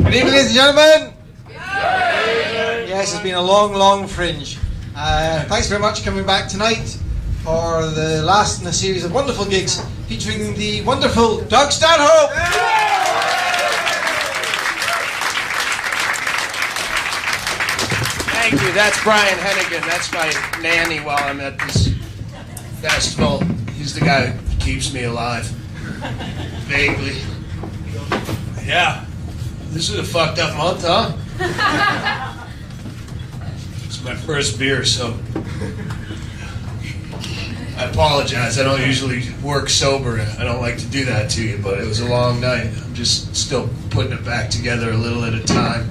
Good evening, ladies and gentlemen. Yes, it's been a long, long fringe. Thanks very much for coming back tonight for the last in a series of wonderful gigs featuring the wonderful Doug Stanhope. Thank you. That's Brian Hennigan. That's my nanny while I'm at this festival. He's the guy who keeps me alive. Vaguely. Yeah. This is a fucked up month, huh? It's my first beer, so I apologize. I don't usually work sober. I don't like to do that to you, but it was a long night. I'm just still putting it back together a little at a time.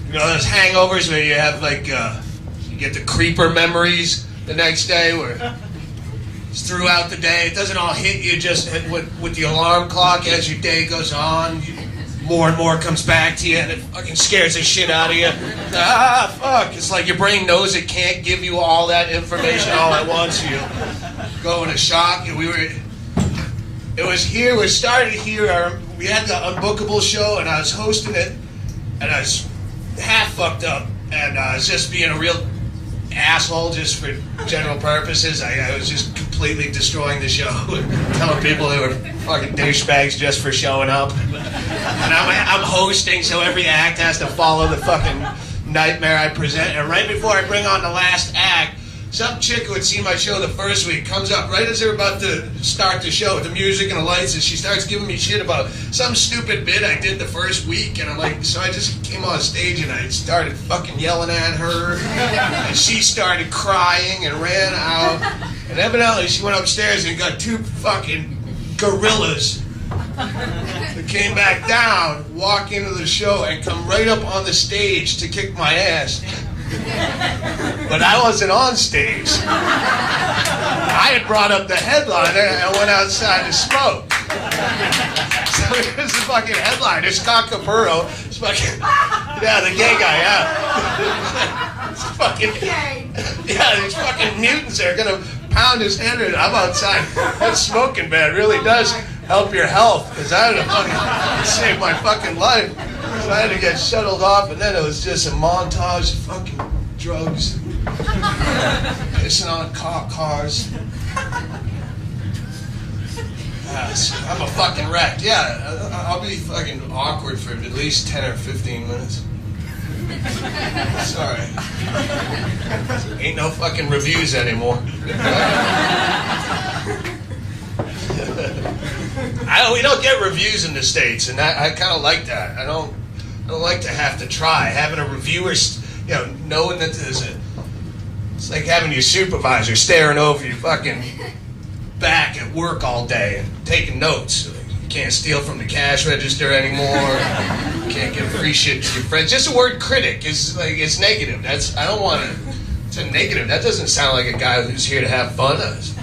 You know those hangovers where you have like, you get the creeper memories the next day where it's throughout the day. It doesn't all hit you just with the alarm clock as your day goes on. More and more comes back to you and it fucking scares the shit out of you. Ah, fuck. It's like your brain knows it can't give you all that information all at once. You go into shock. We started here. We had the Unbookable show and I was hosting it and I was half fucked up and I was just being a real asshole just for general purposes. I was just completely destroying the show and telling people they were fucking douchebags just for showing up. And I'm hosting, so every act has to follow the fucking nightmare I present. And right before I bring on the last act, some chick who had seen my show the first week comes up right as they're about to start the show with the music and the lights, and she starts giving me shit about some stupid bit I did the first week. And I'm like, so I just came on stage and I started fucking yelling at her, and she started crying and ran out. And evidently she went upstairs and got two fucking gorillas that came back down, walk into the show, and come right up on the stage to kick my ass. But I wasn't on stage. I had brought up the headliner and went outside to smoke. So here's the fucking headliner. It's Cockapuro. It's fucking, yeah, the gay guy, yeah. It's fucking, yeah, these fucking mutants are gonna pound his head in. I'm outside. That smoking, man, really does help your health. Because I had to fucking save my fucking life. So I had to get shuttled off, and then it was just a montage of fucking drugs. Pissing on cop cars. I'm a fucking wreck. Yeah, I'll be fucking awkward for at least 10 or 15 minutes. Sorry. Ain't no fucking reviews anymore. We don't get reviews in the States, and I kind of like that. I don't like to have to try. Having a reviewer, knowing that it's like having your supervisor staring over your fucking back at work all day and taking notes. You can't steal from the cash register anymore. You can't give free shit to your friends. Just the word critic is like, it's negative. I don't want to. It's a negative. That doesn't sound like a guy who's here to have fun. There's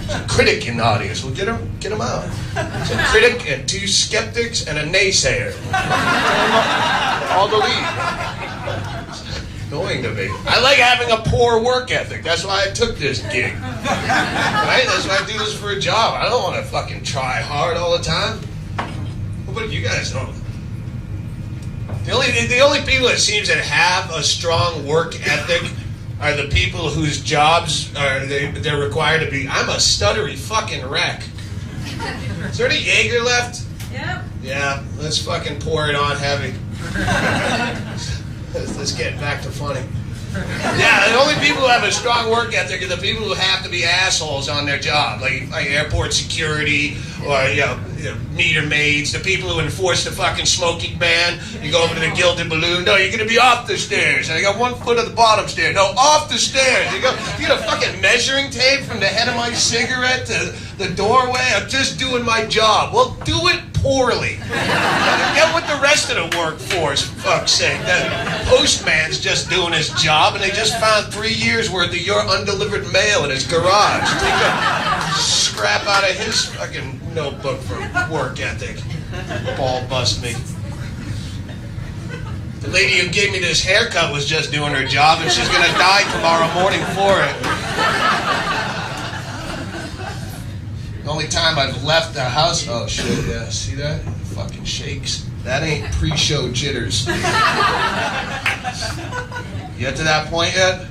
a critic in the audience. Well, get him out. It's a critic and two skeptics and a naysayer. All the lead. Annoying to me. I like having a poor work ethic. That's why I took this gig. Right? That's why I do this for a job. I don't want to fucking try hard all the time. But you guys don't. The only people that seems to have a strong work ethic are the people whose jobs they're required to be. I'm a stuttery fucking wreck. Is there any Jaeger left? Yep. Yeah, let's fucking pour it on heavy. Let's get back to funny. Yeah, the only people who have a strong work ethic are the people who have to be assholes on their job, like airport security or meter maids, the people who enforce the fucking smoking ban. You go over to the Gilded Balloon, no, you're gonna be off the stairs. And I got 1 foot at the bottom stair. No, off the stairs. You get a fucking measuring tape from the head of my cigarette to the doorway. I'm just doing my job. Well, do it poorly. Get with the rest of the workforce, for fuck's sake. The postman's just doing his job, and they just found 3 years worth of your undelivered mail in his garage. Take a scrap out of his fucking notebook for work ethic. Ball bust me. The lady who gave me this haircut was just doing her job, and she's gonna die tomorrow morning for it. The only time I've left the house. Oh shit! Yeah, see that? It fucking shakes. That ain't pre-show jitters. You get to that point yet?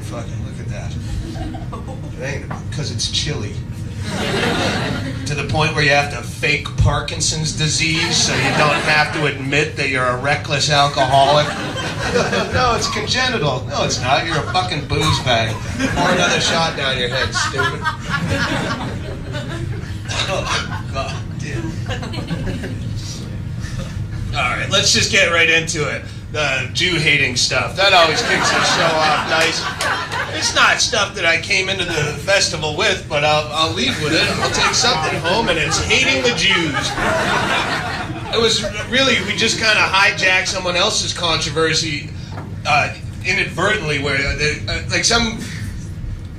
Fucking look at that. It ain't because it's chilly. To the point where you have to fake Parkinson's disease so you don't have to admit that you're a reckless alcoholic. No, it's congenital. No, it's not. You're a fucking booze bag. Pour another shot down your head, stupid. Oh, God damn. Alright, let's just get right into it. The Jew-hating stuff. That always kicks the show off nice. It's not stuff that I came into the festival with, but I'll leave with it. I'll take something home, and it's hating the Jews. It was really, we just kind of hijacked someone else's controversy inadvertently, where like some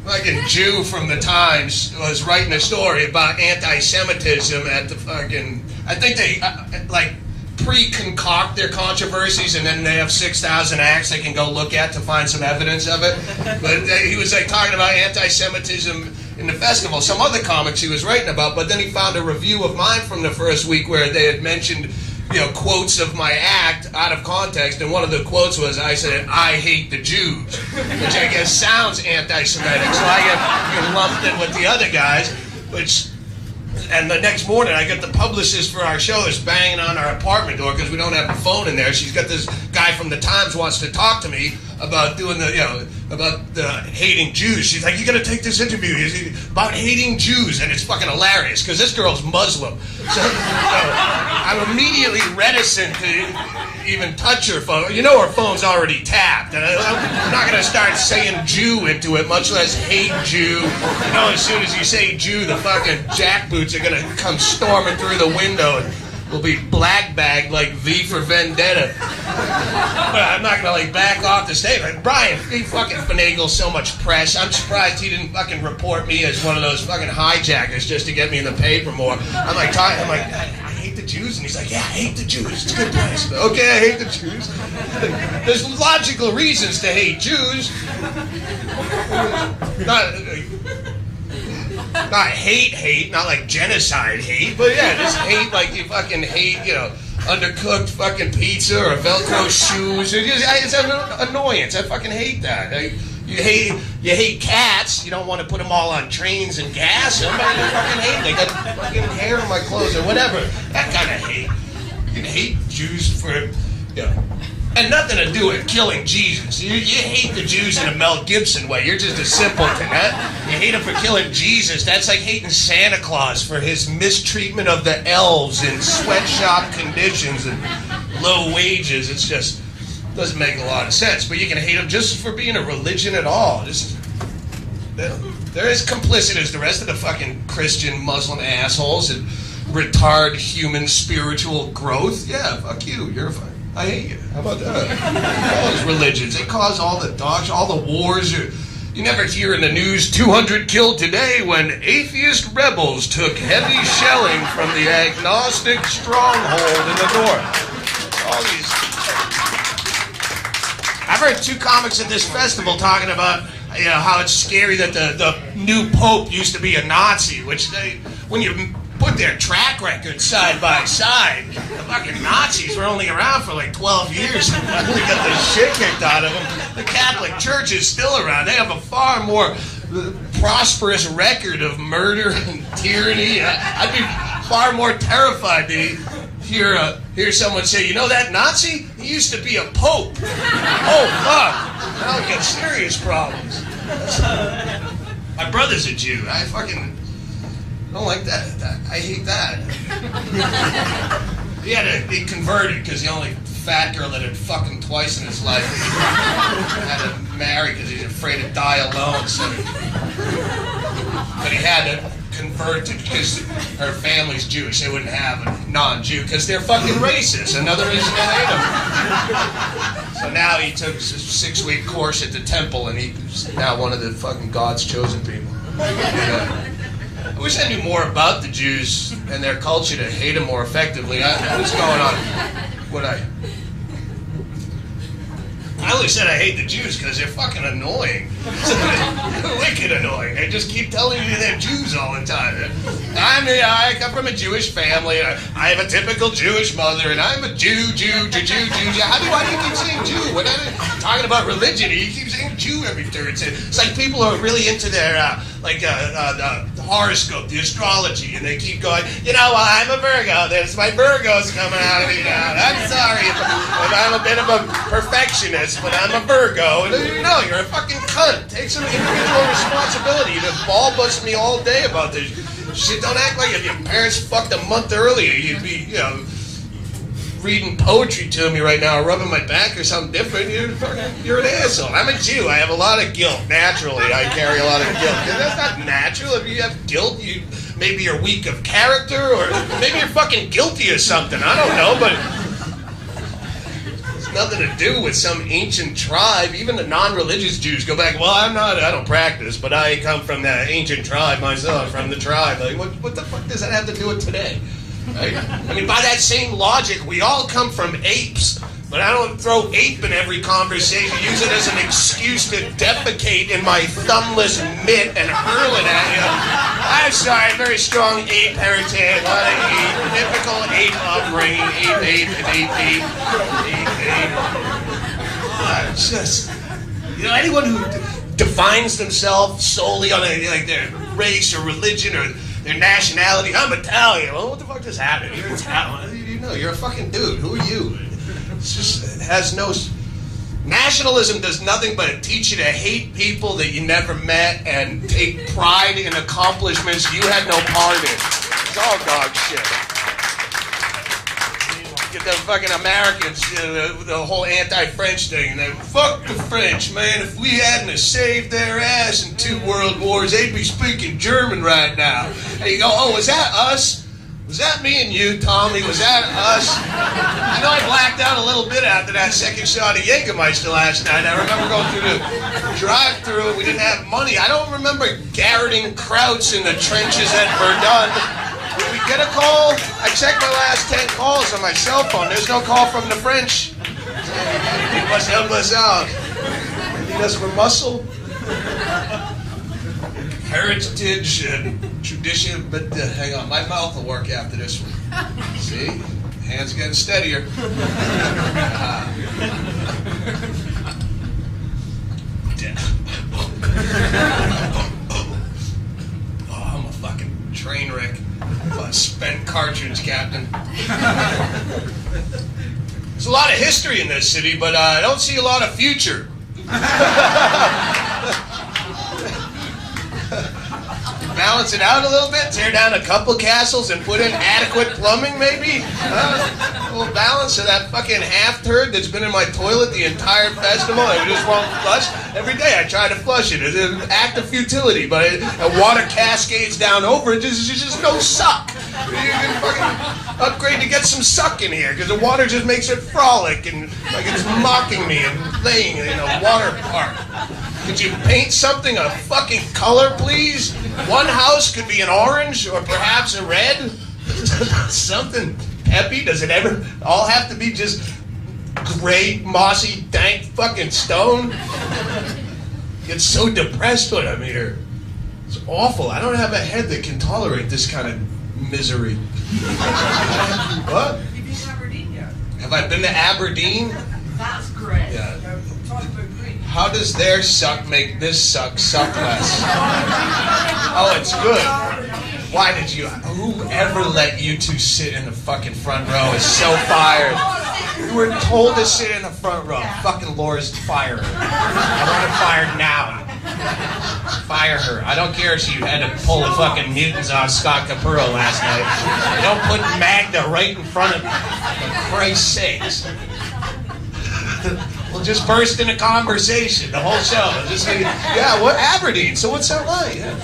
fucking Jew from the Times was writing a story about anti-Semitism at the fucking, I think they, like, pre-concoct their controversies, and then they have 6,000 acts they can go look at to find some evidence of it. But he was like talking about anti-Semitism in the festival, some other comics he was writing about, but then he found a review of mine from the first week where they had mentioned, you know, quotes of my act out of context, and one of the quotes was, I said, "I hate the Jews," which I guess sounds anti-Semitic, so I get lumped in with the other guys, which... And the next morning, I got the publicist for our show is banging on our apartment door because we don't have a phone in there. She's got this guy from the Times wants to talk to me about doing the, you know, about the hating Jews. She's like, "You got to take this interview about hating Jews," and it's fucking hilarious because this girl's Muslim. So I'm immediately reticent to even touch her phone. You know her phone's already tapped, and I'm not going to start saying Jew into it, much less hate Jew. You know, as soon as you say Jew, the fucking jackboots are going to come storming through the window and will be black bagged like V for Vendetta. But I'm not going to like back off the statement. Brian, he fucking finagles so much press. I'm surprised he didn't fucking report me as one of those fucking hijackers just to get me in the paper more. I'm like, I hate the Jews, and he's like, "Yeah, I hate the Jews. It's a good press." Okay, I hate the Jews. There's logical reasons to hate Jews. Not hate, not like genocide hate, but yeah, just hate like you fucking hate, you know, undercooked fucking pizza or Velcro shoes. It's an annoyance. I fucking hate that. You hate cats. You don't want to put them all on trains and gas them. But you fucking hate them. They got fucking hair on my clothes or whatever. That kind of hate. You can hate Jews for, you know, and nothing to do with killing Jesus. You hate the Jews in a Mel Gibson way. You're just a simpleton. You hate him for killing Jesus. That's like hating Santa Claus for his mistreatment of the elves in sweatshop conditions and low wages. It's just doesn't make a lot of sense. But you can hate him just for being a religion at all. They're as complicit as the rest of the fucking Christian Muslim assholes and retard human spiritual growth. Yeah, fuck you. You're fine. I hate you. How about that? All those religions, they cause all the dogs, all the wars. You never hear in the news 200 killed today when atheist rebels took heavy shelling from the agnostic stronghold in the north. All these. I've heard two comics at this festival talking about, you know, how it's scary that the new pope used to be a Nazi, which when you put their track records side by side, the fucking Nazis were only around for like 12 years and finally got the shit kicked out of them. The Catholic Church is still around. They have a far more prosperous record of murder and tyranny. I'd be far more terrified to hear someone say, "You know that Nazi? He used to be a pope." Oh, fuck. Now we got serious problems. My brother's a Jew. I fucking don't like that. I hate that. He converted because the only fat girl that had fucked him twice in his life had to marry because he's afraid to die alone. So, but he had to convert because her family's Jewish. They wouldn't have a non-Jew because they're fucking racist. Another reason to hate him. So now he took a 6-week course at the temple, and he's now one of the fucking God's chosen people. I wish I knew more about the Jews and their culture to hate them more effectively. What's going on? I only said I hate the Jews because they're fucking annoying. wicked annoying. They just keep telling you they're Jews all the time. I come from a Jewish family. I have a typical Jewish mother, and I'm a Jew. Why do you keep saying Jew? When I'm talking about religion, you keep saying Jew every turn. It's like people are really into their the horoscope, the astrology, and they keep going, I'm a Virgo. There's my Virgos coming out of me now. I'm sorry if I'm a bit of a perfectionist, but I'm a Virgo. And you're a fucking cunt. Take some individual responsibility. You just ball bust me all day about this shit. Don't act like if your parents fucked a month earlier, you'd be, reading poetry to me right now or rubbing my back or something different. You're an asshole. I'm a Jew. I have a lot of guilt. Naturally, I carry a lot of guilt. That's not natural. If you have guilt, maybe you're weak of character, or maybe you're fucking guilty of something. I don't know, but it's nothing to do with some ancient tribe. Even the non-religious Jews go back, well, I don't practice, but I come from that ancient tribe myself, from the tribe. Like, what the fuck does that have to do with today? Right? I mean, by that same logic, we all come from apes, but I don't throw ape in every conversation, use it as an excuse to defecate in my thumbless mitt and hurl it at you. I'm sorry, very strong ape heritage, a lot of ape, typical ape upbringing, ape. It's just, anyone who defines themselves solely on their race or religion or their nationality. I'm Italian. Well, what the fuck just happened? You're Italian. You're a fucking dude. Who are you? It has no... Nationalism does nothing but teach you to hate people that you never met and take pride in accomplishments you had no part in. It's all dog shit. Get the fucking Americans, the whole anti-French thing. They fuck the French, man. If we hadn't saved their ass in 2 world wars, they'd be speaking German right now. And you go, oh, was that us? Was that me and you, Tommy? Was that us? I blacked out a little bit after that second shot of Jägermeister last night. I remember going through the drive-thru. We didn't have money. I don't remember garroting Krauts in the trenches at Verdun. Did we get a call? I checked my last 10 calls on my cell phone. There's no call from the French. They must help us out. They need us for muscle. Heritage and tradition, but hang on, my mouth will work after this one. See? Hands getting steadier. I'm a fucking train wreck. A spent cartridge, Captain. There's a lot of history in this city, but I don't see a lot of future. Balance it out a little bit, tear down a couple castles and put in adequate plumbing, maybe? A little balance of that fucking half turd that's been in my toilet the entire festival. I just won't flush. Every day I try to flush it. It's an act of futility, but water cascades down over it. There's just no suck. You can fucking upgrade to get some suck in here, because the water just makes it frolic and like it's mocking me and playing in a water park. Could you paint something a fucking color, please? One house could be an orange or perhaps a red. Something peppy. Does it ever all have to be just gray, mossy, dank fucking stone? Get so depressed when I'm here. It's awful. I don't have a head that can tolerate this kind of misery. What? Have you been to Aberdeen yet? Have I been to Aberdeen? That's great. Yeah. Talk about green. How does their suck make this suck less? Oh, it's good. Why did you... Whoever let you two sit in the fucking front row is so fired. You were told to sit in the front row. Fucking Laura's fired. I want her fired now. Fire her. I don't care if she had to pull the fucking mutants off Scott Capurro last night. You don't put Magda right in front of me. For Christ's sakes. We'll just burst into conversation the whole show. Just like, yeah, what Aberdeen? So what's that like? Yeah.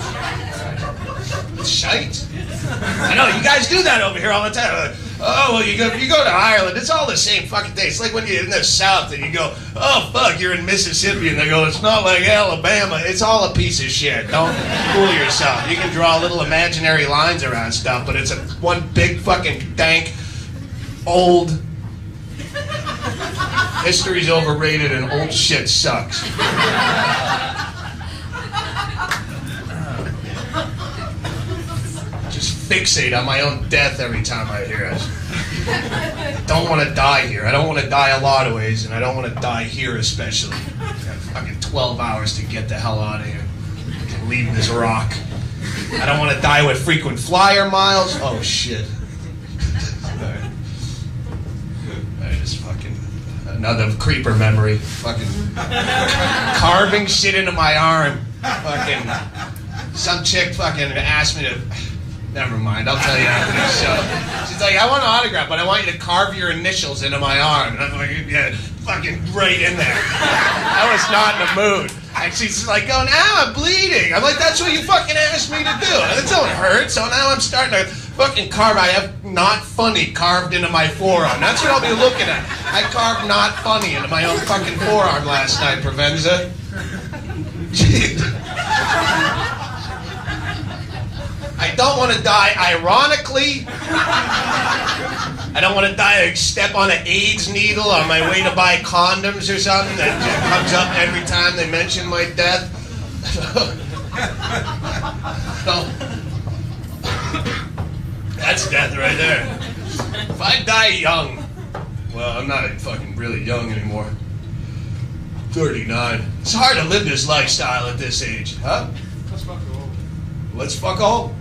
It's shite. I know you guys do that over here all the time. Oh, well, you go to Ireland. It's all the same fucking thing. It's like when you're in the South and you go, oh fuck, you're in Mississippi, and they go, it's not like Alabama. It's all a piece of shit. Don't fool yourself. You can draw little imaginary lines around stuff, but it's one big fucking dank, old. History's overrated and old shit sucks. fixate on my own death every time I hear it. Don't want to die here. I don't want to die a lot of ways, and I don't want to die here especially. I got fucking 12 hours to get the hell out of here. To leave this rock. I don't want to die with frequent flyer miles. Oh shit. Alright, just fucking another creeper memory. Fucking carving shit into my arm. Fucking some chick fucking asked me to. Never mind, I'll tell you after the show. She's like, I want an autograph, but I want you to carve your initials into my arm. And I'm like, yeah, fucking right in there. I was not in the mood. And she's like, oh, now I'm bleeding. I'm like, that's what you fucking asked me to do. And it don't hurt, so now I'm starting to fucking carve. I have not funny carved into my forearm. That's what I'll be looking at. I carved not funny into my own fucking forearm last night, Provenza. I don't want to die ironically. I don't want to die like step on an AIDS needle on my way to buy condoms or something that comes up every time they mention my death. That's death right there. If I die young, well, I'm not fucking really young anymore. 39. It's hard to live this lifestyle at this age, huh? Let's fuck old. Let's fuck old.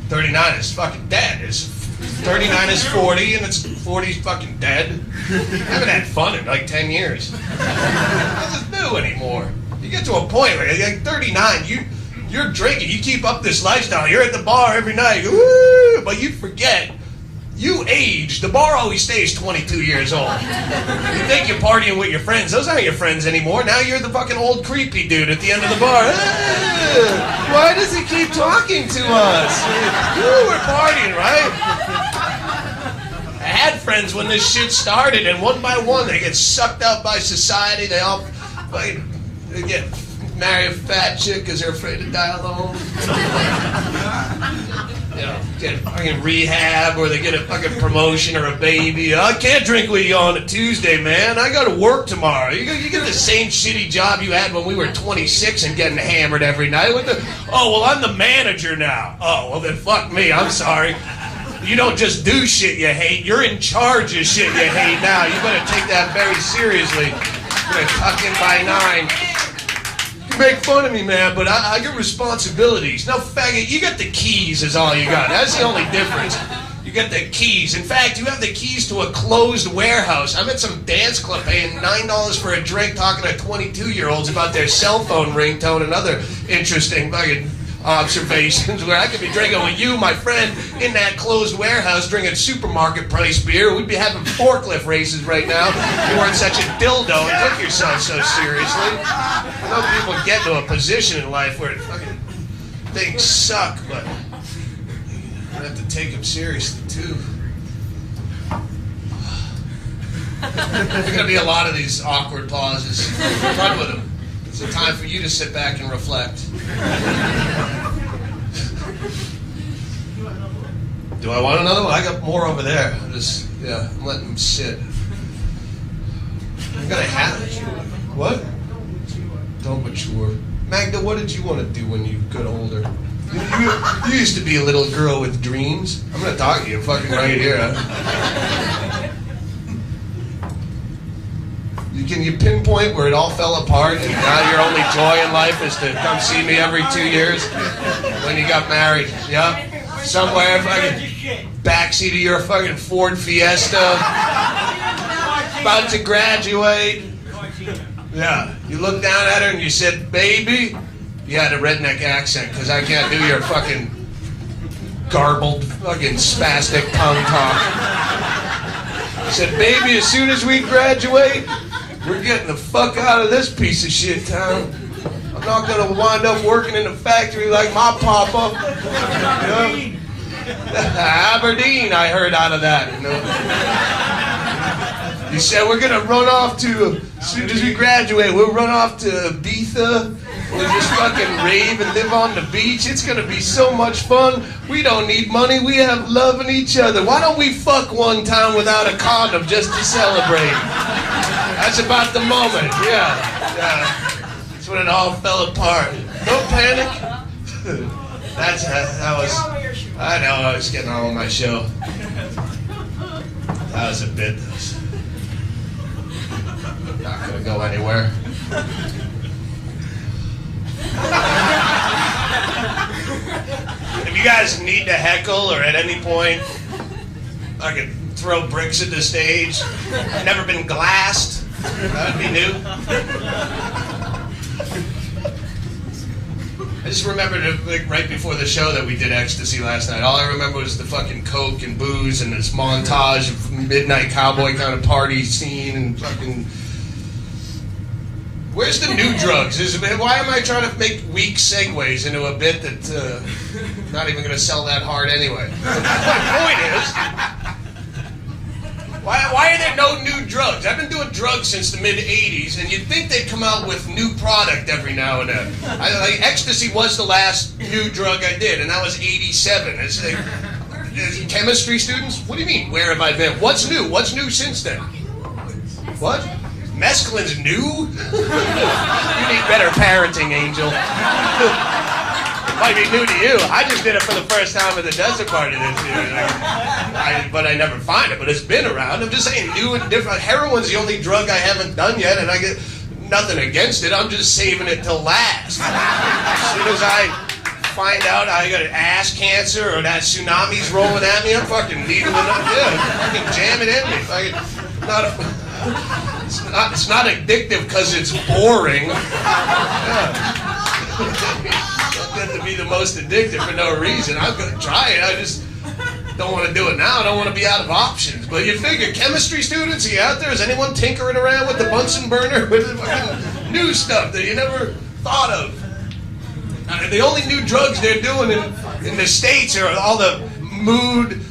39 is fucking dead. 39 is 40, and it's 40 is fucking dead. I haven't had fun in like 10 years. What does it do anymore? You get to a point where you're like 39, you're drinking, you keep up this lifestyle, you're at the bar every night, woo, but you forget, you age, the bar always stays 22 years old. You think you're partying with your friends, those aren't your friends anymore, now you're the fucking old creepy dude at the end of the bar. Why does he keep talking to us? Woo, we're partying, right? I had friends when this shit started, and one by one they get sucked up by society, they all they get marry a fat chick because they're afraid to die alone. You know, get fucking rehab, or they get a fucking promotion or a baby. I can't drink with you on a Tuesday, man. I got to work tomorrow. You get the same shitty job you had when we were 26 and getting hammered every night. Oh, well, I'm the manager now. Oh, well, then fuck me. I'm sorry. You don't just do shit you hate. You're in charge of shit you hate now. You better take that very seriously. You're gonna tuck in by 9. You make fun of me, man, but I got responsibilities. No, faggot, you got the keys is all you got. That's the only difference. You got the keys. In fact, you have the keys to a closed warehouse. I'm at some dance club paying $9 for a drink talking to 22-year-olds about their cell phone ringtone and other interesting fucking observations where I could be drinking with you, my friend, in that closed warehouse drinking supermarket price beer. We'd be having forklift races right now if you weren't such a dildo and took yourself so seriously. I know people get to a position in life where fucking things suck, but you have to take them seriously too. There's going to be a lot of these awkward pauses. Run with them. It's a time for you to sit back and reflect. Do I want another one? I got more over there. I'm letting them sit. I'm gonna have it. What? Don't mature. Magda, what did you want to do when you got older? You used to be a little girl with dreams. I'm gonna talk to you fucking right here. Huh? Can you pinpoint where it all fell apart and now your only joy in life is to come see me every 2 years? When you got married, yeah? Somewhere fucking backseat of your fucking Ford Fiesta, about to graduate. Yeah, you looked down at her and you said, baby. You had a redneck accent because I can't do your fucking garbled fucking spastic tongue talk. You said, baby, as soon as we graduate, we're getting the fuck out of this piece of shit town. I'm not gonna wind up working in a factory like my papa. You know? Aberdeen, I heard out of that. You know? You said we're gonna run off to, as soon as we graduate, we'll run off to Ibiza. We'll just fucking rave and live on the beach. It's gonna be so much fun. We don't need money. We have love in each other. Why don't we fuck one time without a condom just to celebrate? That's about the moment. Yeah. That's when it all fell apart. Don't panic. I I know, I was getting on with my show. That was a bit. Not gonna go anywhere. If you guys need to heckle or at any point I could throw bricks at the stage. I've never been glassed. That would be new. I just remember like, right before the show that we did Ecstasy last night. All I remember was the fucking coke and booze and this montage of midnight cowboy kind of party scene and fucking... Where's the new drugs? Why am I trying to make weak segues into a bit that's not even going to sell that hard anyway? My point is, why are there no new drugs? I've been doing drugs since the mid-'80s, and you'd think they'd come out with new product every now and then. Ecstasy was the last new drug I did, and that was '87. It's like, chemistry students? What do you mean, where have I been? What's new? What's new since then? What? Mescaline's new? You need better parenting, Angel. It might be new to you. I just did it for the first time at the desert party this year. But I never find it. But it's been around. I'm just saying, new and different. Heroin's the only drug I haven't done yet, and I get nothing against it. I'm just saving it till last. As soon as I find out I got ass cancer or that tsunami's rolling at me, I'm fucking needling up. Yeah, fucking jam it in me. Fucking not a... It's not addictive because it's boring. Yeah. It's not to be the most addictive for no reason. I'm going to try it. I just don't want to do it now. I don't want to be out of options. But you figure, chemistry students, are you out there? Is anyone tinkering around with the Bunsen burner? With the fucking new stuff that you never thought of? The only new drugs they're doing in the States are all the mood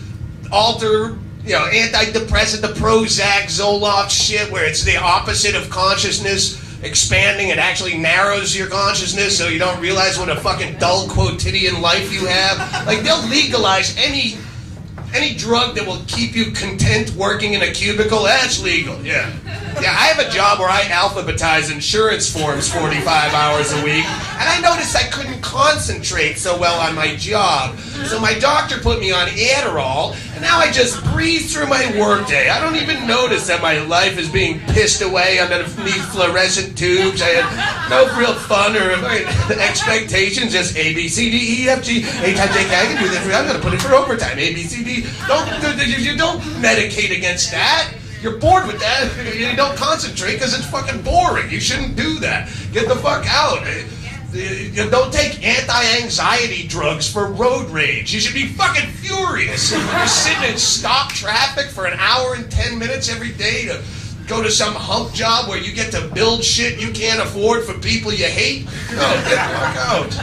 alter, antidepressant, the Prozac, Zoloft shit, where it's the opposite of consciousness expanding. It actually narrows your consciousness so you don't realize what a fucking dull quotidian life you have. Like, they'll legalize any drug that will keep you content working in a cubicle. That's legal, yeah. Yeah, I have a job where I alphabetize insurance forms 45 hours a week, and I noticed I couldn't concentrate so well on my job. So my doctor put me on Adderall, and now I just breathe through my workday. I don't even notice that my life is being pissed away underneath fluorescent tubes. I had no real fun or expectations, just A, B, C, D, E, F, G, H, I, J, K, I can do this. I'm going to put it for overtime. A, B, C, D. You don't medicate against that. You're bored with that. You don't concentrate because it's fucking boring. You shouldn't do that. Get the fuck out. You don't take anti-anxiety drugs for road rage. You should be fucking furious. You're sitting in stop traffic for an hour and 10 minutes every day to go to some hump job where you get to build shit you can't afford for people you hate. No, get the fuck out.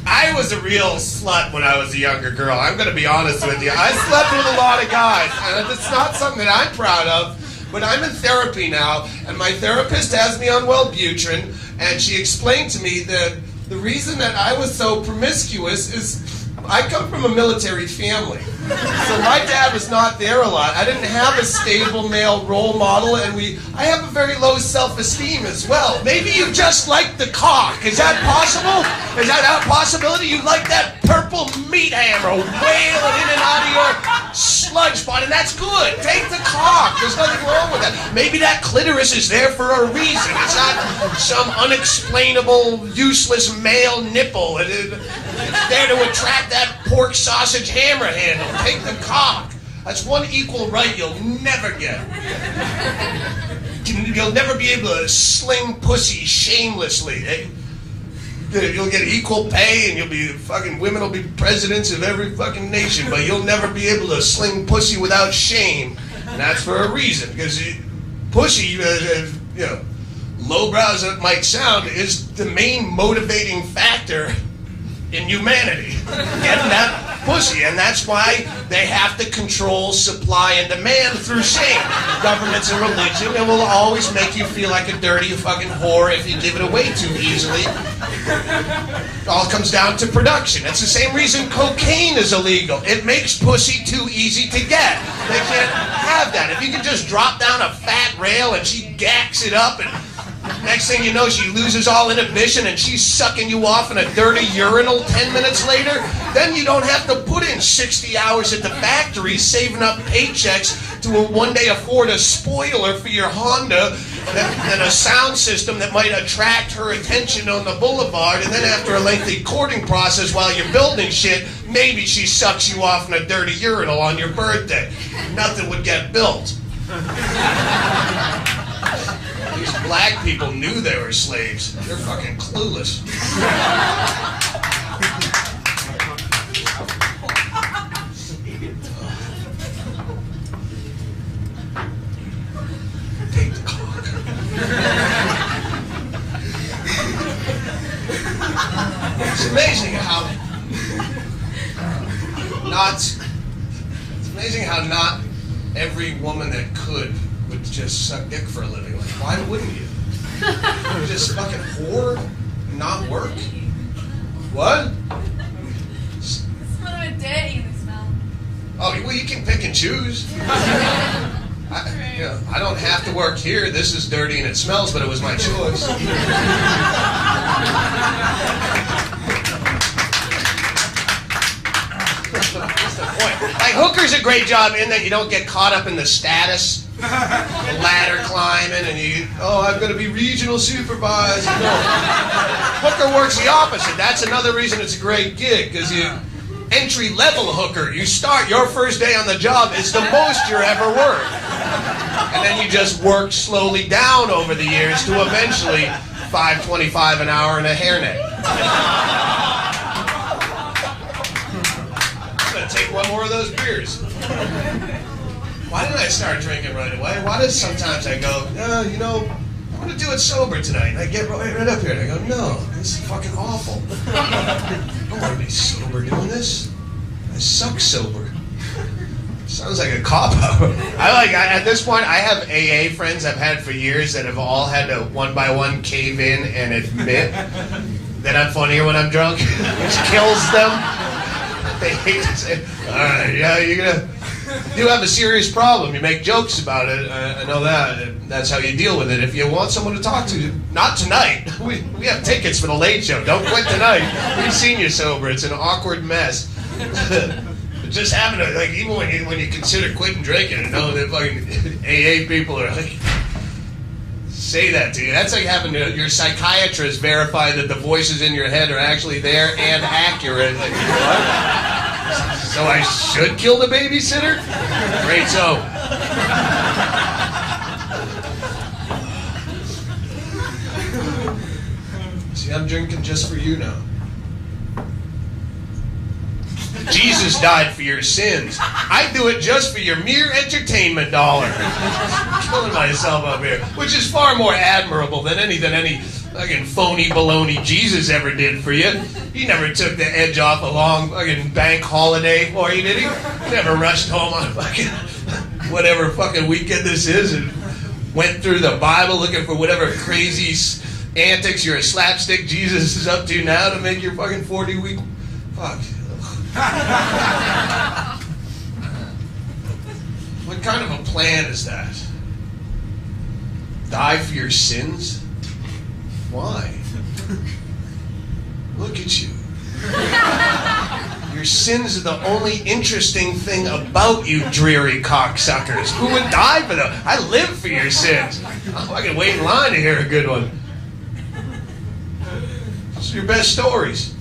I was a real slut when I was a younger girl. I'm going to be honest with you. I slept with a lot of guys, and it's not something that I'm proud of, but I'm in therapy now, and my therapist has me on Wellbutrin, and she explained to me that the reason that I was so promiscuous is I come from a military family. So my dad was not there a lot. I didn't have a stable male role model, and I have a very low self-esteem as well. Maybe you just like the cock. Is that possible? Is that a possibility? You like that purple meat hammer wailing in and out of your sludge pot, and that's good. Take the cock. There's nothing wrong with that. Maybe that clitoris is there for a reason. It's not some unexplainable, useless male nipple. It's there to attract that pork sausage hammer handle. Take the cock. That's one equal right you'll never get. You'll never be able to sling pussy shamelessly. You'll get equal pay, and women will be presidents of every fucking nation, but you'll never be able to sling pussy without shame. And that's for a reason, because pussy, lowbrow as it might sound, is the main motivating factor in humanity, getting that pussy, and that's why they have to control supply and demand through shame. Governments and religion, it will always make you feel like a dirty fucking whore if you give it away too easily. It all comes down to production. It's the same reason cocaine is illegal. It makes pussy too easy to get. They can't have that. If you can just drop down a fat rail and she gacks it up and Next thing you know, she loses all inhibition and she's sucking you off in a dirty urinal 10 minutes later. Then you don't have to put in 60 hours at the factory saving up paychecks to one day afford a spoiler for your Honda and a sound system that might attract her attention on the boulevard. And then after a lengthy courting process while you're building shit, maybe she sucks you off in a dirty urinal on your birthday. Nothing would get built. These black people knew they were slaves. They're fucking clueless. Take the clock. It's amazing how not every woman that could would just suck dick for a living. Like, why wouldn't you? You just fucking whore and not work? What? It's a little bit dirty in the smell. Oh, well, you can pick and choose. I don't have to work here. This is dirty and it smells, but it was my choice. What's the point? Like, hooker's a great job in that you don't get caught up in the status, the ladder climbing, and I'm going to be regional supervisor. No. Hooker works the opposite. That's another reason it's a great gig, because entry-level hooker, you start, your first day on the job is the most you're ever worth. And then you just work slowly down over the years to eventually $5.25 an hour and a hairnet. Take one more of those beers. Why didn't I start drinking right away? Why does sometimes I go, I'm going to do it sober tonight. And I get right up here and I go, no, this is fucking awful. I don't want to be sober doing this. I suck sober. Sounds like a cop-out. At this point, I have AA friends I've had for years that have all had to one by one cave in and admit that I'm funnier when I'm drunk, which kills them. They hate to say, all right, yeah, you have a serious problem. You make jokes about it. I know that. That's how you deal with it. If you want someone to talk to, not tonight. We have tickets for the late show. Don't quit tonight. We've seen you sober. It's an awkward mess. Just having to, like, even when you consider quitting drinking and know that fucking AA people are like, say that to you. That's like having your psychiatrist verify that the voices in your head are actually there and accurate. Like, what? So I should kill the babysitter? Great, so. See, I'm drinking just for you now. Jesus died for your sins. I do it just for your mere entertainment dollar. Killing myself up here, which is far more admirable than any fucking phony baloney Jesus ever did for you. He never took the edge off a long fucking bank holiday for you, did he? Never rushed home on fucking whatever fucking weekend this is and went through the Bible looking for whatever crazy antics your slapstick Jesus is up to now to make your fucking 40-week. Fuck. What kind of a plan is that? Die for your sins? Why? Look at you. Your sins are the only interesting thing about you dreary cocksuckers. Who would die for them? I live for your sins. I can wait in line to hear a good one. Those are your best stories.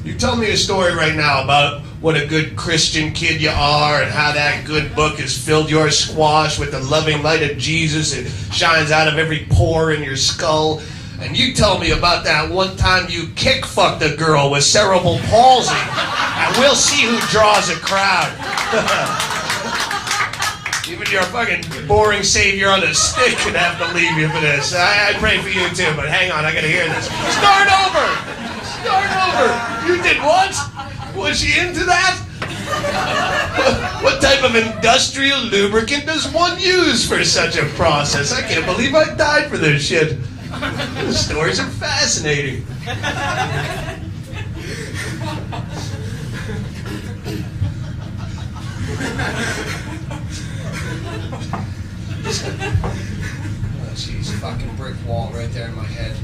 You tell me a story right now about what a good Christian kid you are and how that good book has filled your squash with the loving light of Jesus. It shines out of every pore in your skull. And you tell me about that one time you kick-fucked a girl with cerebral palsy. And we'll see who draws a crowd. Even your fucking boring savior on a stick could have to leave you for this. I pray for you too, but hang on, I gotta hear this. Start over! Start over! You did what? Was she into that? What type of industrial lubricant does one use for such a process? I can't believe I died for this shit. The stories are fascinating. Jeez, fucking brick wall right there in my head.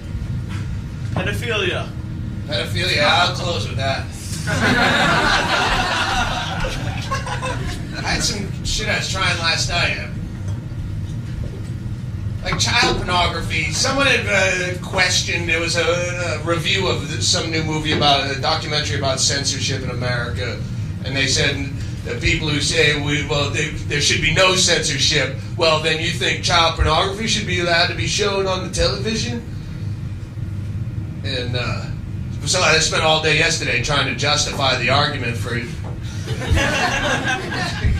Pedophilia. Pedophilia, I'll close with that. I had some shit I was trying last night. Like child pornography. Someone had questioned, it was a review of some new movie about, a documentary about censorship in America. And they said, the people who say, there should be no censorship, well, then you think child pornography should be allowed to be shown on the television? And so I spent all day yesterday trying to justify the argument for it.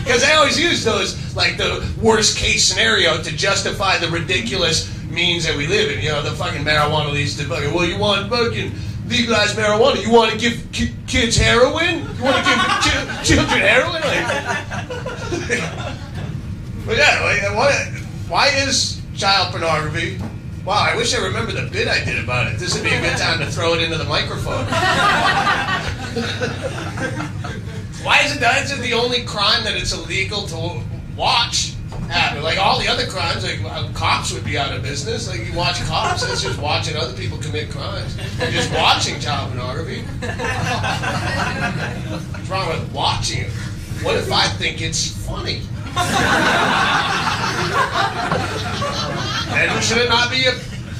Because I always use those, like the worst case scenario to justify the ridiculous means that we live in. You know, the fucking marijuana leads to fucking, well, you want fucking legalize marijuana, you want to give kids heroin? You want to give children heroin? But yeah, why is child pornography? Wow, I wish I remember the bit I did about it. This would be a good time to throw it into the microphone. Why is it the only crime that it's illegal to watch happen? Like all the other crimes, like cops would be out of business. Like you watch cops, that's just watching other people commit crimes. You're just watching child pornography. What's wrong with watching it? What if I think it's funny? And should it not be a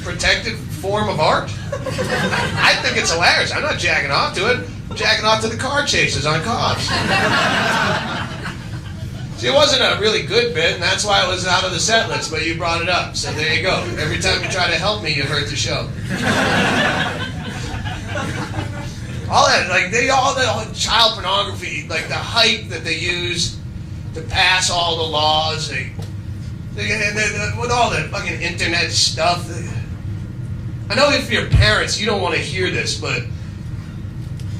protected form of art? I think it's hilarious. I'm not jacking off to it. I'm jacking off to the car chases on cops. See, it wasn't a really good bit, and that's why it was out of the set list, but you brought it up, so there you go. Every time you try to help me, you hurt the show. All that, like, all the child pornography, like the hype that they use to pass all the laws, with all the fucking internet stuff. I know if you're parents, you don't want to hear this, but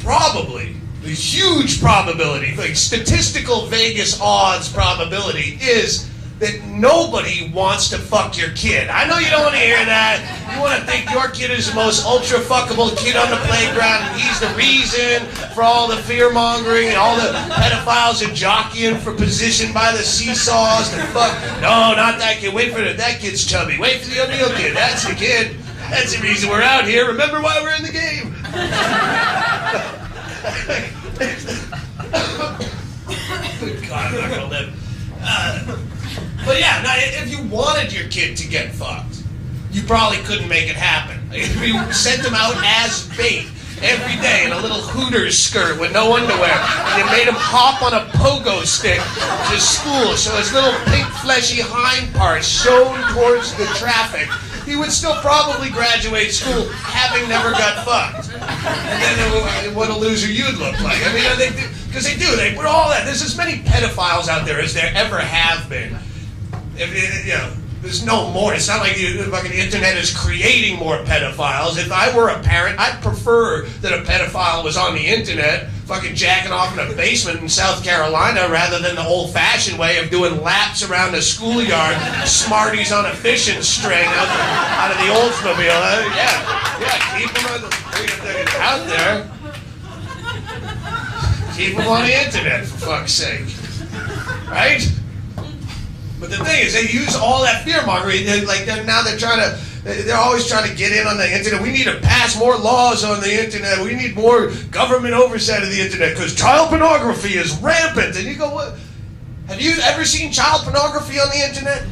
probably, the huge probability, like statistical Vegas odds probability is that nobody wants to fuck your kid. I know you don't want to hear that. You want to think your kid is the most ultra-fuckable kid on the playground, and he's the reason for all the fear-mongering and all the pedophiles are jockeying for position by the seesaws to fuck. No, not that kid. Wait for it. That kid's chubby. Wait for the O'Neill kid. That's the kid. That's the reason we're out here. Remember why we're in the game. Good God, I'm not going to live. But yeah, now, if you wanted your kid to get fucked, you probably couldn't make it happen. If you sent them out as bait every day in a little Hooters skirt with no underwear, and you made him hop on a pogo stick to school so his little pink fleshy hind parts shone towards the traffic, he would still probably graduate school having never got fucked. And then what a loser you'd look like. I mean, because they put all that. There's as many pedophiles out there as there ever have been. There's no more. It's not like the fucking internet is creating more pedophiles. If I were a parent, I'd prefer that a pedophile was on the internet fucking jacking off in a basement in South Carolina rather than the old-fashioned way of doing laps around a schoolyard, Smarties on a fishing string out of the Oldsmobile. Keep them out there. Keep them on the internet, for fuck's sake. Right? But the thing is, they use all that fear-mongering. They're always trying to get in on the internet. We need to pass more laws on the internet. We need more government oversight of the internet because child pornography is rampant. And you go, what? Have you ever seen child pornography on the internet?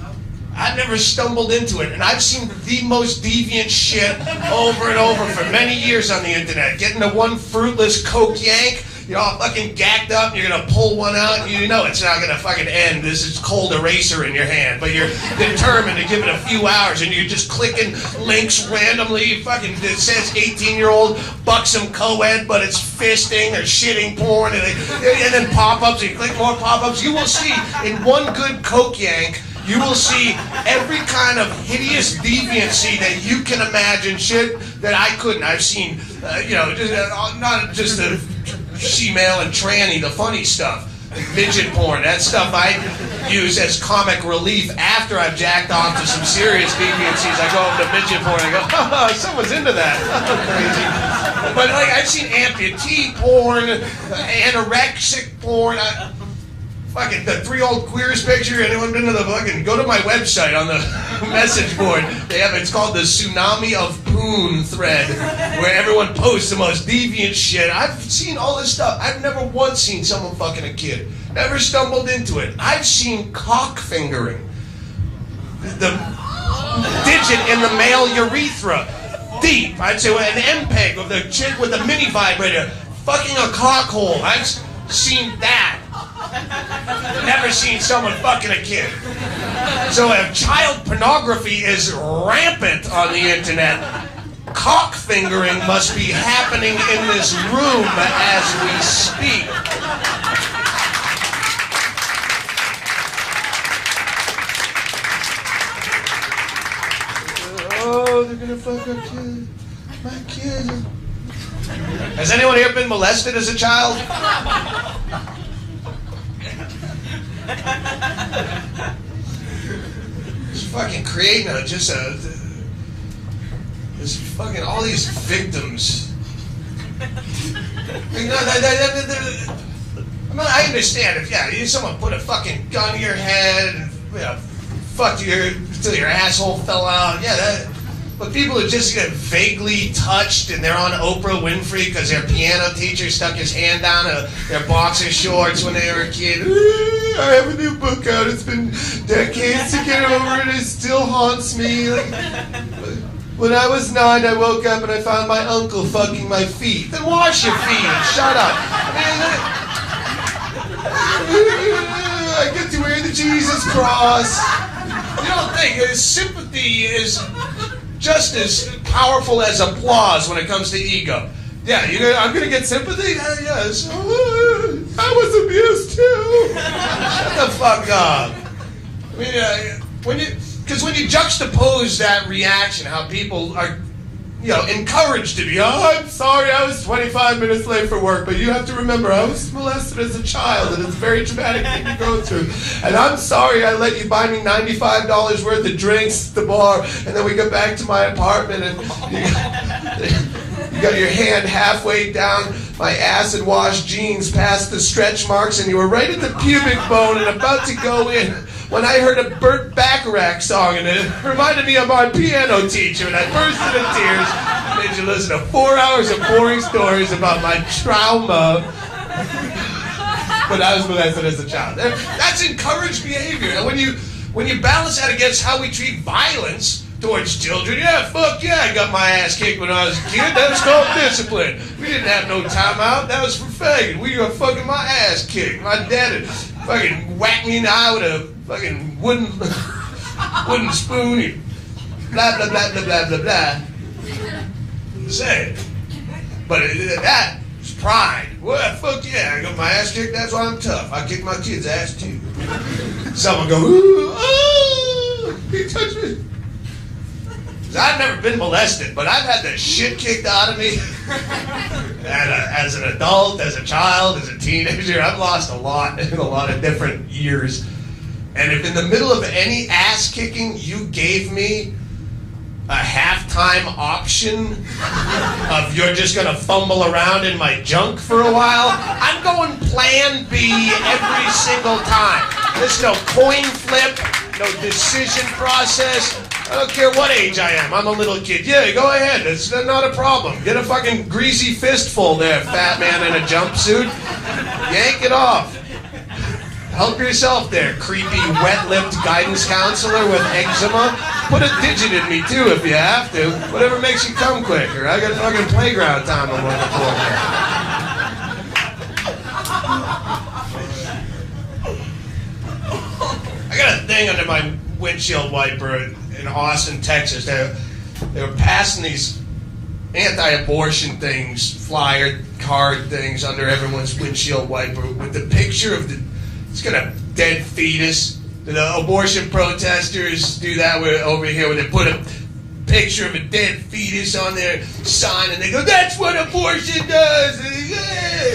No. I've never stumbled into it, and I've seen the most deviant shit over and over for many years on the internet. Getting the one fruitless Coke yank. You're all fucking gacked up, and you're going to pull one out, and you know it's not going to fucking end. This is cold eraser in your hand, but you're determined to give it a few hours, and you're just clicking links randomly. Fucking, it says 18-year-old buxom co-ed, but it's fisting or shitting porn, and then pop-ups, and you click more pop-ups. You will see, in one good Coke yank, you will see every kind of hideous deviancy that you can imagine, shit that I couldn't. I've seen, not just the she-male and tranny, the funny stuff, like midget porn, that stuff I use as comic relief after I've jacked off to some serious deviancies. I go over to midget porn and I go, oh, someone's into that. Crazy. But like I've seen amputee porn, anorexic porn, fucking the 3 old queers picture. Anyone been to the fucking? Go to my website on the message board. They have it's called the Tsunami of Poon thread, where everyone posts the most deviant shit. I've seen all this stuff. I've never once seen someone fucking a kid. Never stumbled into it. I've seen cock fingering. The digit in the male urethra. Deep. I'd say an MPEG of the chick with the mini vibrator fucking a cock hole. I've seen that. Never seen someone fucking a kid. So if child pornography is rampant on the internet, cock fingering must be happening in this room as we speak. Oh, they're gonna fuck up kid. My kid. Has anyone here been molested as a child? Just fucking creating this fucking all these victims. You know, I understand if someone put a fucking gun to your head and fucked you until your asshole fell out. But people who just get vaguely touched and they're on Oprah Winfrey because their piano teacher stuck his hand down their boxer shorts when they were a kid. I have a new book out. It's been decades to get over it. It still haunts me. When I was 9, I woke up and I found my uncle fucking my feet. Then wash your feet and shut up. I get to wear the Jesus cross. You don't think sympathy is just as powerful as applause when it comes to ego. Yeah, I'm going to get sympathy? Yes. I was abused too. Shut the fuck up. I mean, when you juxtapose that reaction, how people are, encouraged to be, I'm sorry I was 25 minutes late for work, but you have to remember I was molested as a child and it's a very traumatic thing to go through. And I'm sorry I let you buy me $95 worth of drinks at the bar and then we go back to my apartment and you got your hand halfway down my acid-washed jeans past the stretch marks and you were right at the pubic bone and about to go in when I heard a Burt Bacharach song and it reminded me of my piano teacher and I burst into tears and made you listen to 4 hours of boring stories about my trauma. But I was molested as a child. That's encouraged behavior. And when you balance that against how we treat violence towards children, fuck yeah, I got my ass kicked when I was a kid. That was called discipline. We didn't have no timeout. That was for faggot. We were fucking my ass kicked. My dad had fucking whacked me in the eye with a fucking wooden spoon. And blah, blah, blah, blah, blah, blah, blah. Say it. But that is pride. Well, fuck yeah, I got my ass kicked. That's why I'm tough. I kick my kid's ass too. Someone go, ooh, oh, he touched me. I've never been molested, but I've had the shit kicked out of me. As an adult, as a child, as a teenager, I've lost a lot in a lot of different years. And if in the middle of any ass kicking you gave me a halftime option of you're just gonna fumble around in my junk for a while, I'm going plan B every single time. There's no coin flip, no decision process. I don't care what age I am. I'm a little kid. Yeah, go ahead. It's not a problem. Get a fucking greasy fistful there, fat man in a jumpsuit. Yank it off. Help yourself there, creepy, wet-lipped guidance counselor with eczema. Put a digit in me, too, if you have to. Whatever makes you come quicker. I got fucking playground time I'm looking for here. I got a thing under my windshield wiper in Austin, Texas. They were passing these anti-abortion things, flyer card things under everyone's windshield wiper with the picture of it's got a dead fetus. The abortion protesters do that over here where they put a picture of a dead fetus on their sign and they go, that's what abortion does.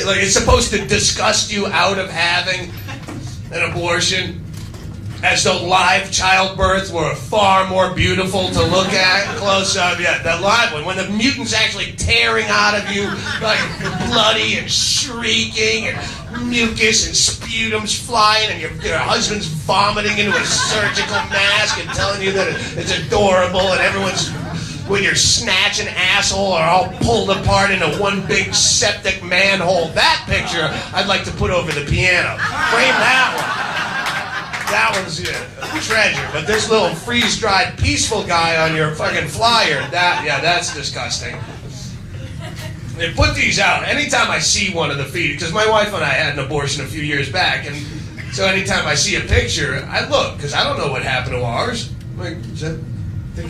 Like it's supposed to disgust you out of having an abortion. as though live childbirth were far more beautiful to look at close up. Yeah, the live one, when the mutant's actually tearing out of you, like bloody and shrieking, and mucus and sputum's flying, and your husband's vomiting into a surgical mask and telling you that it's adorable, and everyone's, when you're snatching asshole, are all pulled apart into one big septic manhole. That picture I'd like to put over the piano. Frame that one. That one's a treasure. But this little freeze-dried peaceful guy on your fucking flyer, that's disgusting. They put these out. Anytime I see one of the feet, because my wife and I had an abortion a few years back, and so anytime I see a picture, I look, because I don't know what happened to ours. I'm like, is that... I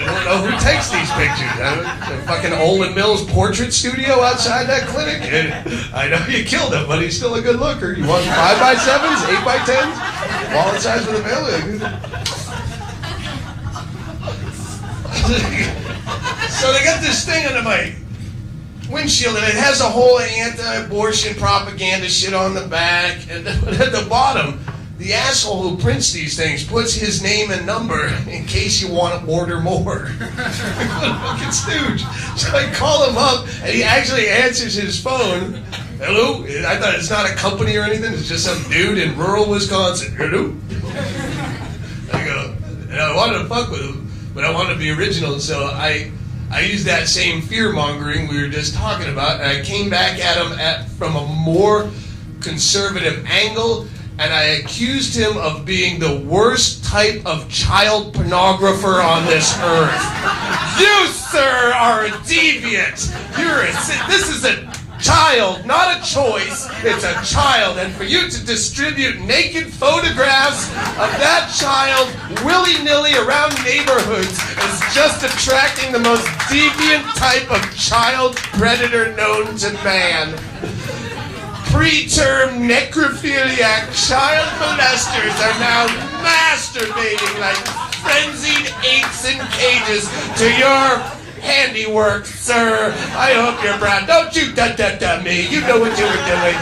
don't know who takes these pictures. The fucking Olin Mills portrait studio outside that clinic. And I know you killed him, but he's still a good looker. You want 5x7s, 8x10s, wallet size for the family. So they got this thing under my windshield, and it has a whole anti-abortion propaganda shit on the back, and at the bottom, the asshole who prints these things puts his name and number in case you want to order more. What a fucking stooge. So I call him up, and he actually answers his phone. Hello? I thought it's not a company or anything. It's just some dude in rural Wisconsin. Hello? I go, and I wanted to fuck with him, but I wanted to be original, so I used that same fear-mongering we were just talking about, and I came back at him from a more conservative angle, and I accused him of being the worst type of child pornographer on this earth. You, sir, are a deviant. This is a child, not a choice. It's a child, and for you to distribute naked photographs of that child willy-nilly around neighborhoods is just attracting the most deviant type of child predator known to man. Preterm necrophiliac child molesters are now masturbating like frenzied apes in cages to your handiwork, sir. I hope you're proud. Don't you da-da-da me. You know what you were doing.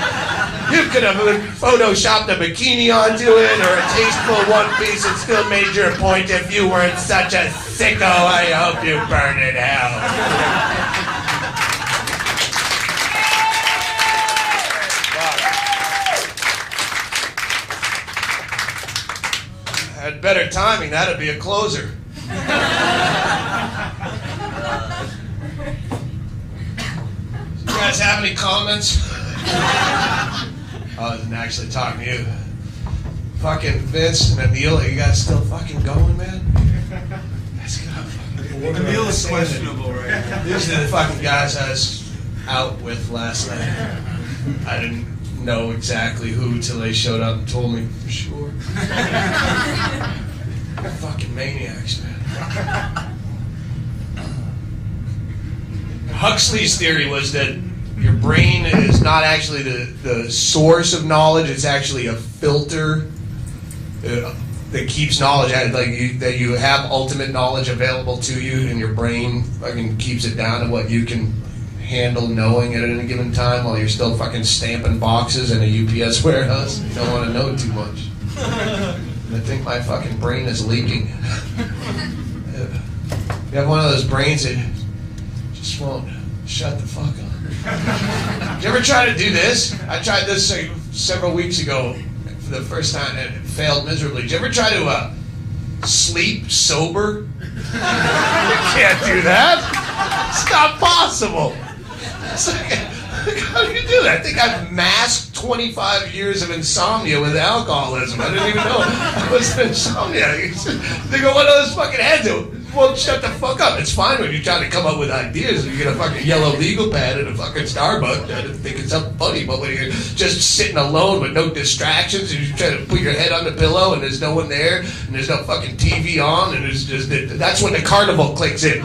You could have photoshopped a bikini onto it or a tasteful one piece and still made your point if you weren't such a sicko. I hope you burn in hell. Had better timing, that'd be a closer. You guys have any comments? I wasn't actually talking to you. Fucking Vince and Emil, are you guys still fucking going, man? That's good. Emil is questionable right now. These are the fucking guys I was out with last night. I didn't know exactly who till they showed up and told me for sure. Fucking maniacs, man. Huxley's theory was that your brain is not actually the source of knowledge, it's actually a filter that keeps knowledge, that you have ultimate knowledge available to you, and your brain fucking keeps it down to what you can handle knowing at any given time while you're still fucking stamping boxes in a UPS warehouse. You don't want to know too much. I think my fucking brain is leaking. You have one of those brains that just won't shut the fuck up. Did you ever try to do this? I tried this several weeks ago for the first time and it failed miserably. Did you ever try to sleep sober? You can't do that. It's not possible. It's like, how do you do that? I think I've masked 25 years of insomnia with alcoholism. I didn't even know I was insomnia. They go, what are those fucking heads do? Well, shut the fuck up. It's fine when you're trying to come up with ideas. You get a fucking yellow legal pad at a fucking Starbucks. I think it's something funny, but when you're just sitting alone with no distractions and you try to put your head on the pillow and there's no one there and there's no fucking TV on and it's just that's when the carnival clicks in.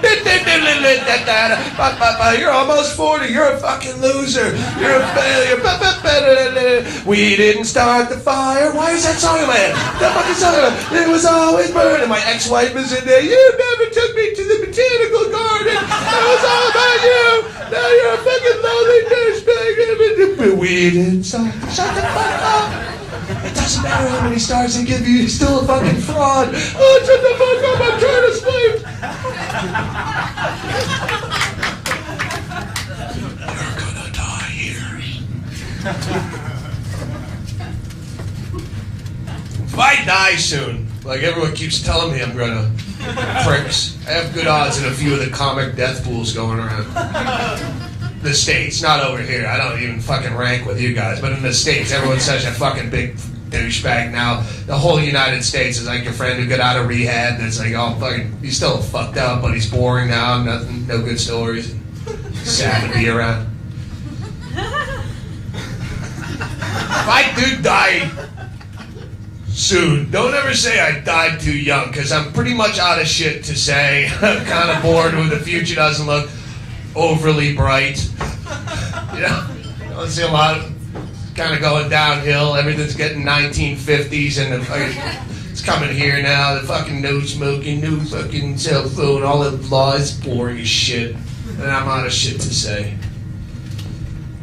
You're almost 40. You're a fucking loser. You're a failure. We didn't start the fire. Why is that song in my head? That fucking song in my head. It was always burning. My ex-wife was in there. You never took me to the botanical garden. It was all about you. Now you're a fucking lonely douchebag. We didn't start. Shut the fuck up. It doesn't matter how many stars they give you, you're still a fucking fraud. Oh, shut the fuck up, I'm trying to sleep. You're gonna die here. If I die soon, like everyone keeps telling me I'm gonna, pricks, I have good odds in a few of the comic death pools going around. The States, not over here. I don't even fucking rank with you guys, but in the States, everyone's such a fucking big douchebag now. The whole United States is like your friend who got out of rehab that's like, oh, fucking, he's still fucked up, but he's boring now, nothing, no good stories. Sad to be around. If I do die soon, don't ever say I died too young, because I'm pretty much out of shit to say. I'm kind of bored with the future doesn't look overly bright. You know, I see a lot of kind of going downhill. Everything's getting 1950s, and it's coming here now. The fucking no smoking, no fucking cell phone, all the laws, boring as shit. And I'm out of shit to say.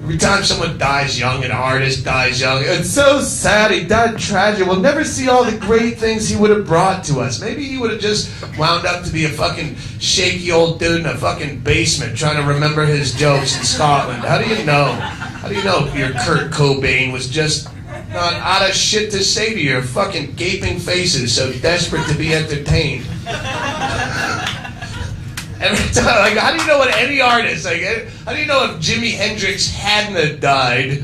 Every time someone dies young, an artist dies young, it's so sad, he died tragic. We'll never see all the great things he would have brought to us. Maybe he would have just wound up to be a fucking shaky old dude in a fucking basement trying to remember his jokes in Scotland. How do you know? How do you know your Kurt Cobain was just not out of shit to say to your fucking gaping faces, so desperate to be entertained? Every time, like, how do you know what any artist, like, how do you know if Jimi Hendrix hadn't died,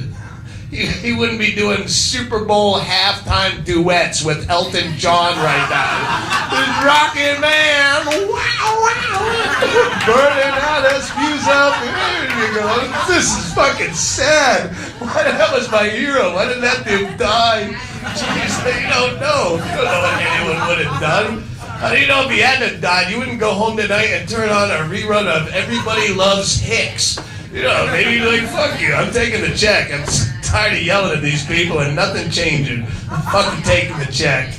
he wouldn't be doing Super Bowl halftime duets with Elton John right now? This rockin' man, wow, wow, burning out his fuse up. There you go. This is fucking sad. Why that was my hero? Why did that dude die? Jeez, you don't know. You don't know what anyone would have done. How do you know if he hadn't died, you wouldn't go home tonight and turn on a rerun of Everybody Loves Hicks? You know, maybe you're like, fuck you, I'm taking the check. I'm tired of yelling at these people and nothing changing. I'm fucking taking the check.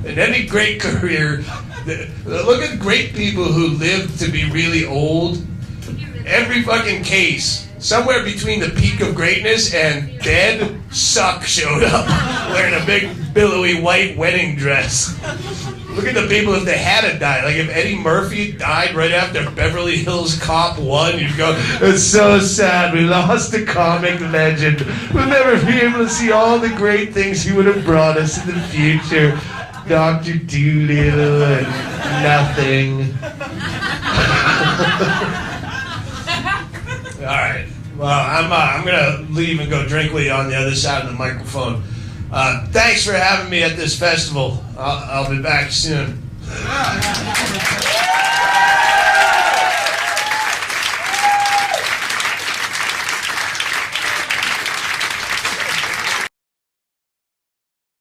In any great career, look at great people who live to be really old. Every fucking case, somewhere between the peak of greatness and dead, suck showed up wearing a big billowy white wedding dress. Look at the people if they hadn't died. Like if Eddie Murphy died right after Beverly Hills Cop 1, you'd go, it's so sad, we lost a comic legend. We'll never be able to see all the great things he would have brought us in the future. Dr. Doolittle and nothing. All right. Well, I'm gonna leave and go drink with you on the other side of the microphone. Thanks for having me at this festival. I'll be back soon.